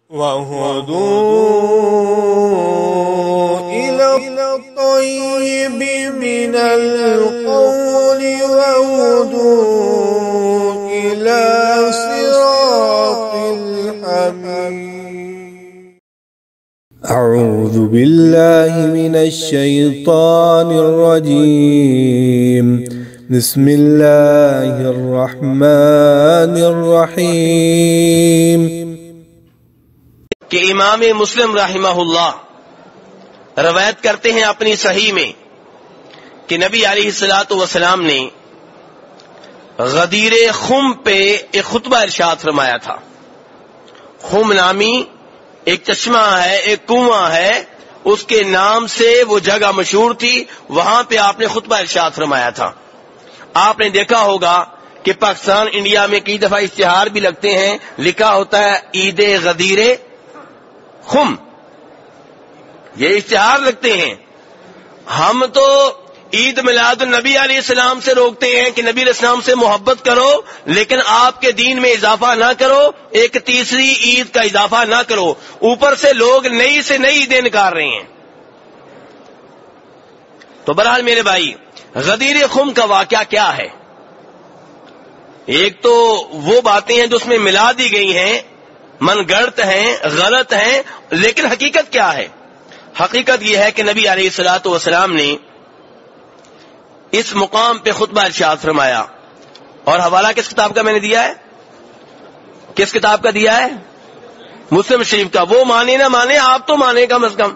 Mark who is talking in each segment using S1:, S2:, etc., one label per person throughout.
S1: وَهُدُوا إِلَى الطَّيِّبِ مِنَ الْقَوْلِ وَهُدُوا إِلَى صِرَاطِ الْحَمِيدِ. أعوذ بالله من الشيطان الرجيم. بسم الله الرحمن الرحيم.
S2: کہ امام مسلم رحمہ اللہ روایت کرتے ہیں اپنی صحیح میں کہ نبی علیہ الصلوۃ والسلام نے غدیر خم پہ ایک خطبہ ارشاد فرمایا تھا. خم نامی ایک چشمہ ہے، ایک کنواں ہے، اس کے نام سے وہ جگہ مشہور تھی، وہاں پہ آپ نے خطبہ ارشاد فرمایا تھا. آپ نے دیکھا ہوگا کہ پاکستان انڈیا میں کئی دفعہ اشتہار بھی لگتے ہیں، لکھا ہوتا ہے عید غدیر خم، یہ اشتہار لگتے ہیں. ہم تو عید میلاد النبی علیہ السلام سے روکتے ہیں کہ نبی علیہ السلام سے محبت کرو، لیکن آپ کے دین میں اضافہ نہ کرو، ایک تیسری عید کا اضافہ نہ کرو. اوپر سے لوگ نئی سے نئی عیدیں نکال رہے ہیں. تو بہرحال میرے بھائی، غدیر خم کا واقعہ کیا ہے؟ ایک تو وہ باتیں ہیں جو اس میں ملا دی گئی ہیں، من گڑت ہیں، غلط ہیں، لیکن حقیقت کیا ہے؟ حقیقت یہ ہے کہ نبی علیہ الصلوۃ والسلام نے اس مقام پہ خطبہ ارشاد فرمایا، اور حوالہ کس کتاب کا میں نے دیا ہے؟ کس کتاب کا دیا ہے؟ مسلم شریف کا. وہ مانے نہ مانے، آپ تو مانے کم از کم،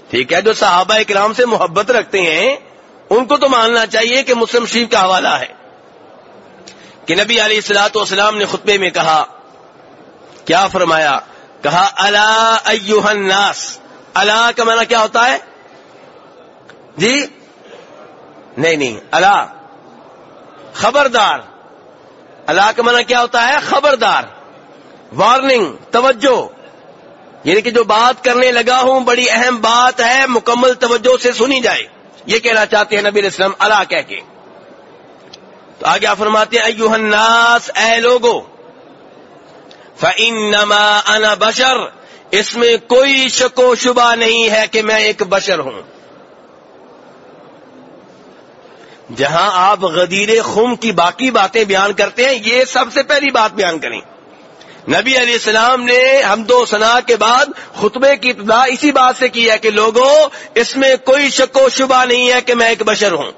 S2: ٹھیک ہے؟ جو صحابہ کرام سے محبت رکھتے ہیں ان کو تو ماننا چاہیے کہ مسلم شریف کا حوالہ ہے کہ نبی علیہ الصلوۃ والسلام نے خطبے میں کہا، کیا فرمایا؟ کہا الا ایھا الناس. الا کا معنی کیا ہوتا ہے جی؟ نہیں، الا خبردار. الا کا معنی کیا ہوتا ہے؟ خبردار، وارننگ، توجہ. یعنی کہ جو بات کرنے لگا ہوں بڑی اہم بات ہے، مکمل توجہ سے سنی جائے، یہ کہنا چاہتے ہیں نبی علیہ السلام الا کہہ کے. تو آگے آپ فرماتے ہیں ایھا الناس، اے لوگو، فَإِنَّمَا أَنَا بَشَرٌ، اس میں کوئی شک و شبہ نہیں ہے کہ میں ایک بشر ہوں. جہاں آپ غدیر خم کی باقی باتیں بیان کرتے ہیں، یہ سب سے پہلی بات بیان کریں. نبی علیہ السلام نے حمد و ثنا کے بعد خطبے کی ابتدا اسی بات سے کی ہے کہ لوگوں، اس میں کوئی شک و شبہ نہیں ہے کہ میں ایک بشر ہوں.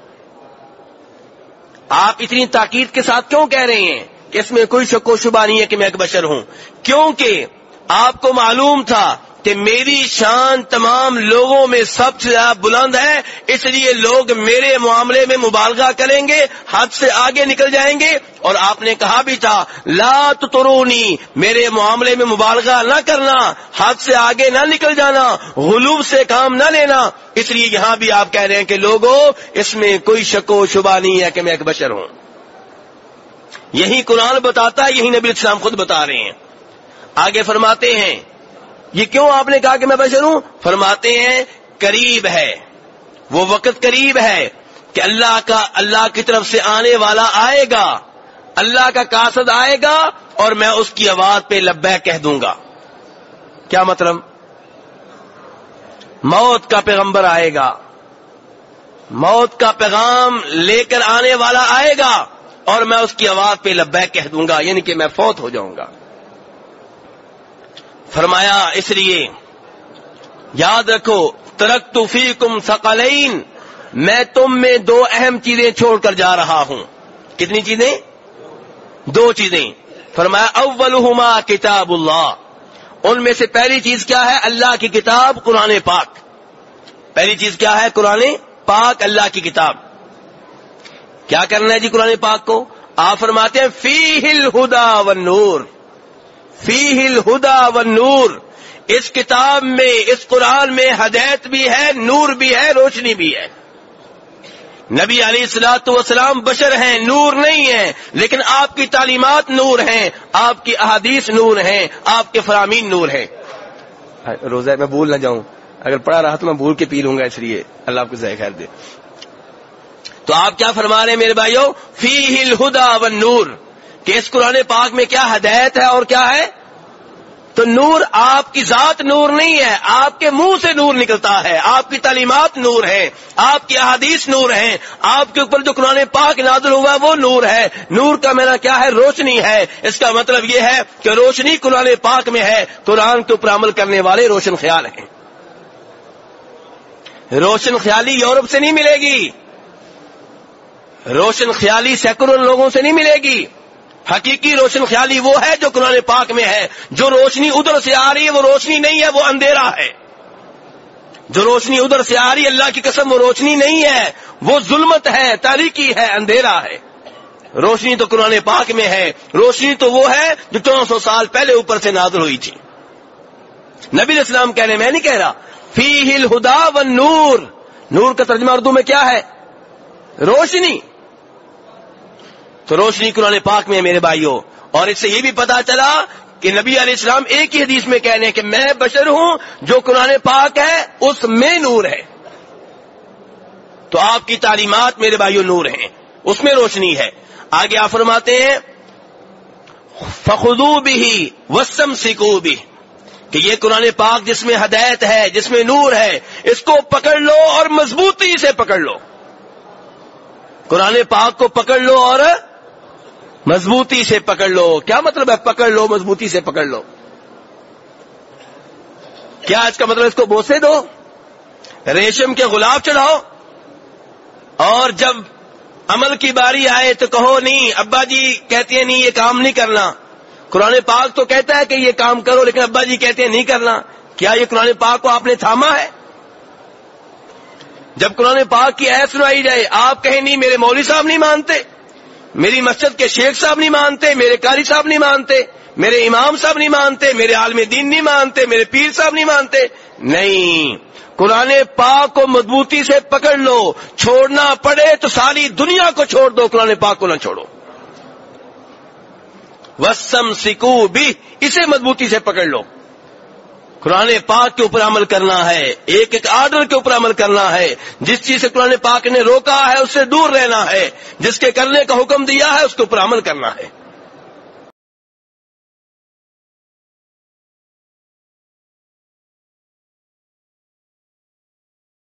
S2: آپ اتنی تاکید کے ساتھ کیوں کہہ رہے ہیں کہ اس میں کوئی شک و شبہ نہیں ہے کہ میں ایک بشر ہوں؟ کیونکہ آپ کو معلوم تھا کہ میری شان تمام لوگوں میں سب سے زیادہ بلند ہے، اس لیے لوگ میرے معاملے میں مبالغہ کریں گے، حد سے آگے نکل جائیں گے. اور آپ نے کہا بھی تھا لا تطرونی، میرے معاملے میں مبالغہ نہ کرنا، حد سے آگے نہ نکل جانا، غلو سے کام نہ لینا. اس لیے یہاں بھی آپ کہہ رہے ہیں کہ لوگوں، اس میں کوئی شک و شبہ نہیں ہے کہ میں ایک بشر ہوں. یہی قرآن بتاتا ہے، یہی نبی السلام خود بتا رہے ہیں. آگے فرماتے ہیں یہ کیوں آپ نے کہا کہ میں بشر ہوں؟ فرماتے ہیں قریب ہے، وہ وقت قریب ہے کہ اللہ کی طرف سے آنے والا آئے گا، اللہ کا قاصد آئے گا، اور میں اس کی آواز پہ لبیک کہہ دوں گا. کیا مطلب؟ موت کا پیغمبر آئے گا، موت کا پیغام لے کر آنے والا آئے گا، اور میں اس کی آواز پہ لبیک کہہ دوں گا، یعنی کہ میں فوت ہو جاؤں گا. فرمایا اس لیے یاد رکھو ترکت فیکم ثقلین، میں تم میں دو اہم چیزیں چھوڑ کر جا رہا ہوں. کتنی چیزیں؟ دو چیزیں. فرمایا اولہما کتاب اللہ، ان میں سے پہلی چیز کیا ہے؟ اللہ کی کتاب، قرآن پاک. پہلی چیز کیا ہے؟ قرآن پاک، اللہ کی کتاب. کیا کرنا ہے جی قرآن پاک کو؟ آپ فرماتے ہیں فیہ الہدی والنور، فیہ الہدی والنور، اس کتاب میں، اس قرآن میں ہدایت بھی ہے، نور بھی ہے، روشنی بھی ہے. نبی علیہ الصلوۃ والسلام بشر ہیں، نور نہیں ہیں، لیکن آپ کی تعلیمات نور ہیں، آپ کی احادیث نور ہیں، آپ کے فرامین نور ہیں. روزہ میں بھول نہ جاؤں، اگر پڑھا رہا تو میں بھول کے پی لوں گا، اس لیے اللہ آپ کو ذائقہ خیر دے. تو آپ کیا فرما رہے ہیں میرے بھائیوں؟ فیہ الہدی والنور، کہ اس قرآن پاک میں کیا ہدایت ہے اور کیا ہے تو نور آپ کی ذات نور نہیں ہے، آپ کے منہ سے نور نکلتا ہے، آپ کی تعلیمات نور ہیں، آپ کی احادیث نور ہیں، آپ کے اوپر جو قرآن پاک نازل ہوا ہے وہ نور ہے۔ نور کا معنی کیا ہے؟ روشنی ہے۔ اس کا مطلب یہ ہے کہ روشنی قرآن پاک میں ہے، قرآن کے اوپر عمل کرنے والے روشن خیال ہیں۔ روشن خیالی یورپ سے نہیں ملے گی، روشن خیالی سیکولر لوگوں سے نہیں ملے گی۔ حقیقی روشن خیالی وہ ہے جو قرآن پاک میں ہے۔ جو روشنی ادھر سے آ رہی ہے وہ روشنی نہیں ہے، وہ اندھیرا ہے۔ جو روشنی ادھر سے آ رہی ہے اللہ کی قسم وہ روشنی نہیں ہے، وہ ظلمت ہے، تاریکی ہے، اندھیرا ہے۔ روشنی تو قرآن پاک میں ہے، روشنی تو وہ ہے جو 1400 سال پہلے اوپر سے نازل ہوئی تھی۔ نبی علیہ السلام کہہ رہے، میں نہیں کہہ رہا، فیہ الہدی والنور۔ نور کا ترجمہ اردو میں کیا ہے؟ روشنی۔ تو روشنی قرآن پاک میں ہے میرے بھائیوں، اور اس سے یہ بھی پتا چلا کہ نبی علیہ السلام ایک ہی حدیث میں کہنے کہ میں بشر ہوں، جو قرآن پاک ہے اس میں نور ہے۔ تو آپ کی تعلیمات میرے بھائیوں نور ہیں، اس میں روشنی ہے۔ آگے آپ فرماتے ہیں فخذوا بہ واستمسکوا بہ، کہ یہ قرآن پاک جس میں ہدایت ہے، جس میں نور ہے، اس کو پکڑ لو اور مضبوطی سے پکڑ لو۔ قرآن پاک کو پکڑ لو اور مضبوطی سے پکڑ لو۔ کیا مطلب ہے پکڑ لو مضبوطی سے پکڑ لو؟ کیا اس کا مطلب اس کو بوسے دو، ریشم کے غلاف چڑھاؤ، اور جب عمل کی باری آئے تو کہو نہیں، ابا جی کہتے ہیں نہیں یہ کام نہیں کرنا۔ قرآن پاک تو کہتا ہے کہ یہ کام کرو، لیکن ابا جی کہتے ہیں نہیں کرنا۔ کیا یہ قرآن پاک کو آپ نے تھاما ہے؟ جب قرآن پاک کی آیت سنائی جائے آپ کہیں نہیں میرے مولوی صاحب نہیں مانتے، میری مسجد کے شیخ صاحب نہیں مانتے، میرے قاری صاحب نہیں مانتے، میرے امام صاحب نہیں مانتے، میرے عالم دین نہیں مانتے، میرے پیر صاحب نہیں مانتے۔ نہیں، قرآن پاک کو مضبوطی سے پکڑ لو، چھوڑنا پڑے تو ساری دنیا کو چھوڑ دو، قرآن پاک کو نہ چھوڑو۔ واستمسکوا بہ، اسے مضبوطی سے پکڑ لو۔ قرآن پاک کے اوپر عمل کرنا ہے، ایک ایک آرڈر کے اوپر عمل کرنا ہے۔ جس چیز سے قرآن پاک نے روکا ہے اس سے دور رہنا ہے، جس کے کرنے کا حکم دیا ہے اس کے اوپر عمل کرنا ہے۔